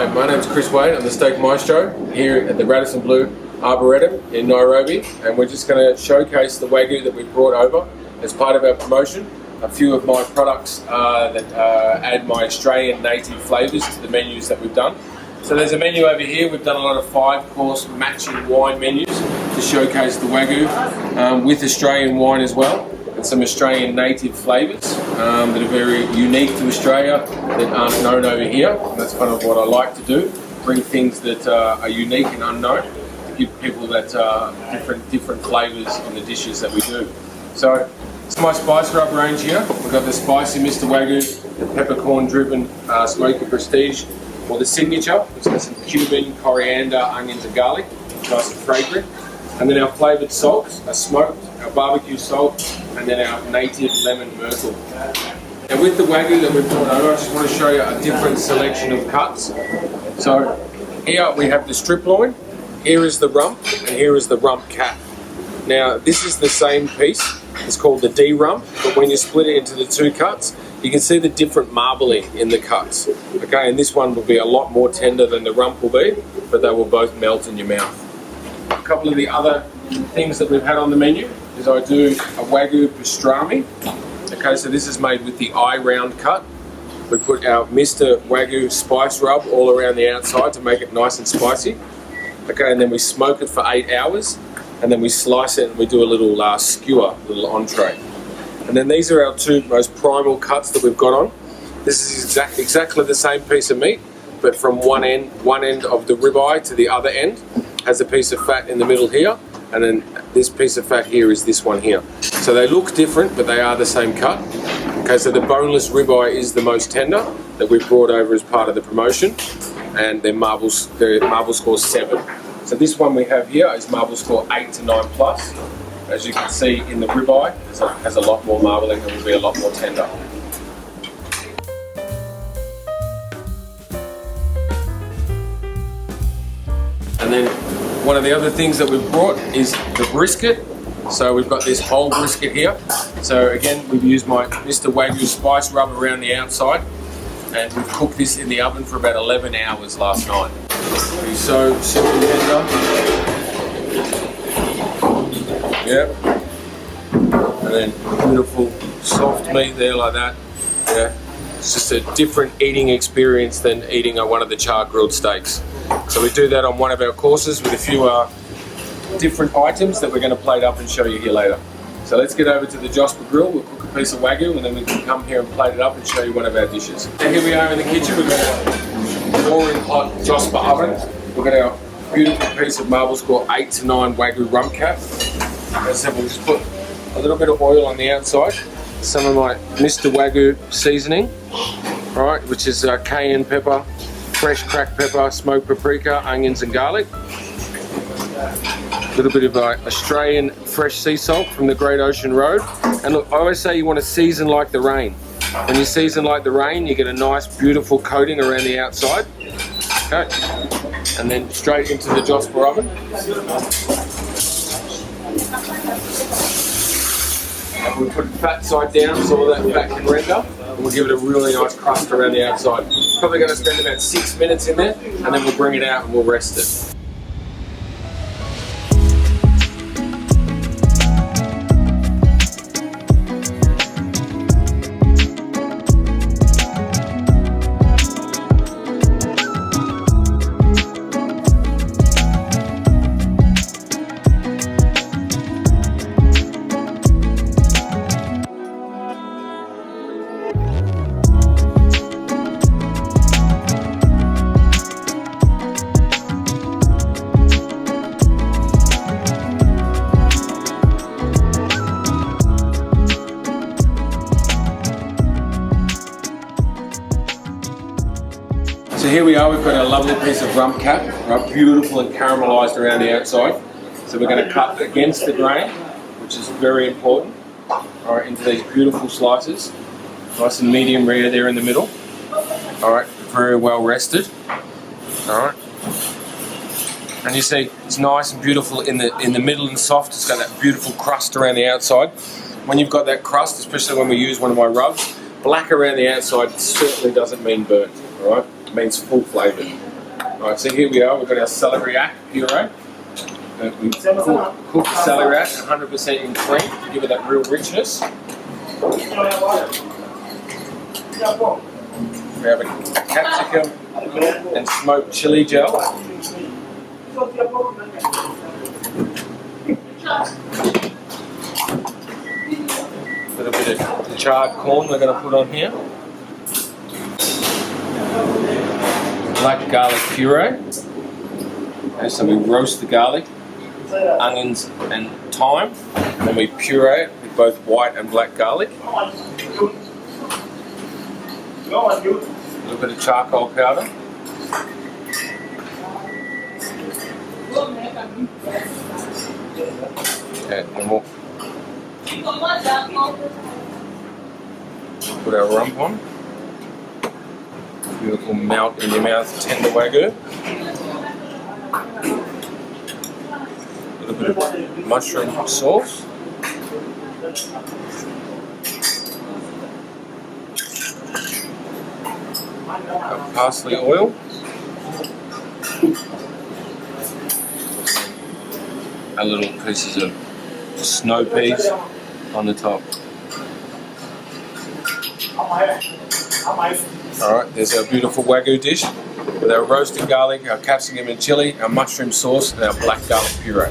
Hi, my name is Chris Wade. I'm the Steak Maestro here at the Radisson Blu Arboretum in Nairobi, and we're just going to showcase the Wagyu that we brought over as part of our promotion. A few of my products that add my Australian native flavours to the menus that we've done. So there's a menu over here. We've done a lot of 5-course matching wine menus to showcase the Wagyu with Australian wine as well, and some Australian native flavours that are very unique to Australia that aren't known over here. And that's kind of what I like to do, bring things that are unique and unknown to give people that different flavours on the dishes that we do. So it's my spice rub range here. We've got the spicy Mr. Wagyu, the peppercorn driven smoky prestige, or the signature, which has some cumin, coriander, onions and garlic, nice and fragrant. And then our flavoured salts are smoked, our barbecue salt, and then our native lemon myrtle. And with the Wagyu that we've brought over, I just want to show you a different selection of cuts. So here we have the strip loin, here is the rump, and here is the rump cap. Now this is the same piece, it's called the D rump, but when you split it into the two cuts, you can see the different marbling in the cuts. Okay, and this one will be a lot more tender than the rump will be, but they will both melt in your mouth. A couple of the other things that we've had on the menu is I do a Wagyu pastrami. Okay, so this is made with the eye round cut. We put our Mr. Wagyu spice rub all around the outside to make it nice and spicy. Okay, and then we smoke it for 8 hours, and then we slice it and we do a little skewer, little entree. And then these are our two most primal cuts that we've got on. This is exactly the same piece of meat, but from one end of the ribeye to the other end has a piece of fat in the middle here, and then this piece of fat here is this one here. So they look different, but they are the same cut. Okay, so the boneless ribeye is the most tender that we've brought over as part of the promotion, and their marble score 7. So this one we have here is marble score 8 to 9 plus. As you can see in the ribeye, it has a lot more marbling and will be a lot more tender. And then one of the other things that we've brought is the brisket. So we've got this whole brisket here. So again, we've used my Mr. Wagyu spice rub around the outside, and we've cooked this in the oven for about 11 hours last night. It's so super tender. Yeah. And then beautiful soft meat there like that. Yeah. It's just a different eating experience than eating one of the char grilled steaks. So we do that on one of our courses with a few different items that we're going to plate up and show you here later. So let's get over to the Josper grill. We'll cook a piece of Wagyu, and then we can come here and plate it up and show you one of our dishes. So here we are in the kitchen. We've got our roaring hot Josper oven. We've got our beautiful piece of marble score 8 to 9 Wagyu rump cap. As I said, we'll just put a little bit of oil on the outside, some of my Mr. Wagyu seasoning, right, which is cayenne pepper, fresh cracked pepper, smoked paprika, onions and garlic. A little bit of Australian fresh sea salt from the Great Ocean Road. And look, I always say you want to season like the rain. When you season like the rain, you get a nice beautiful coating around the outside. Okay, and then straight into the Josper oven. And we'll put it fat side down so all that fat can render, and we'll give it a really nice crust around the outside. Probably going to spend about 6 minutes in there, and then we'll bring it out and we'll rest it. So here we are, we've got a lovely piece of rump cap, right, beautiful and caramelised around the outside. So we're going to cut against the grain, which is very important, all right, into these beautiful slices. Nice and medium rare there in the middle. All right, very well rested. All right. And you see, it's nice and beautiful in the middle and soft. It's got that beautiful crust around the outside. When you've got that crust, especially when we use one of my rubs, black around the outside certainly doesn't mean burnt, all right? It means full flavoured. Alright, so here we are, we've got our celery puree. We cook the celery 100% in cream to give it that real richness. We have a capsicum and smoked chili gel. A little bit of charred corn we're going to put on here. Black garlic puree. Okay, so we roast the garlic, onions and thyme, and then we puree it with both white and black garlic. A little bit of charcoal powder. Okay, and we'll put our rump on. Beautiful melt in your mouth tender Wagyu. A little bit of mushroom sauce. Parsley oil. Our little pieces of snow peas on the top. Alright, there's our beautiful Wagyu dish with our roasted garlic, our capsicum and chili, our mushroom sauce and our black garlic puree.